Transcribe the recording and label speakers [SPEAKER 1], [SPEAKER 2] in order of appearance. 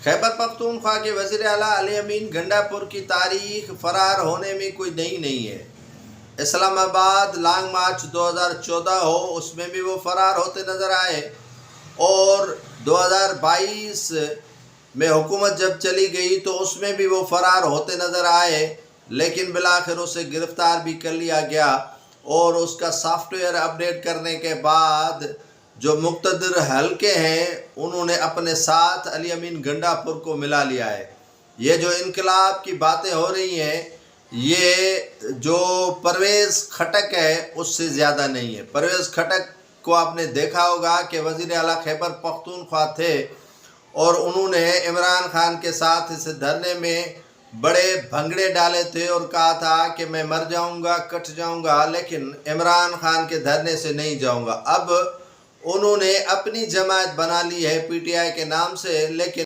[SPEAKER 1] خیبر پختونخوا کے وزیر اعلیٰ علی امین گنڈا پور کی تاریخ فرار ہونے میں کوئی نئی نہیں ہے۔ اسلام آباد لانگ مارچ 2014 ہو، اس میں بھی وہ فرار ہوتے نظر آئے، اور 2022 میں حکومت جب چلی گئی تو اس میں بھی وہ فرار ہوتے نظر آئے، لیکن بالآخر اسے گرفتار بھی کر لیا گیا، اور اس کا سافٹ ویئر اپڈیٹ کرنے کے بعد جو مقتدر حلقے ہیں انہوں نے اپنے ساتھ علی امین گنڈا پور کو ملا لیا ہے۔ یہ جو انقلاب کی باتیں ہو رہی ہیں، یہ جو پرویز خٹک ہے اس سے زیادہ نہیں ہے۔ پرویز خٹک کو آپ نے دیکھا ہوگا کہ وزیر اعلیٰ خیبر پختونخوا تھے، اور انہوں نے عمران خان کے ساتھ اس دھرنے میں بڑے بھنگڑے ڈالے تھے اور کہا تھا کہ میں مر جاؤں گا، کٹ جاؤں گا، لیکن عمران خان کے دھرنے سے نہیں جاؤں گا۔ اب انہوں نے اپنی جماعت بنا لی ہے پی ٹی آئی کے نام سے، لیکن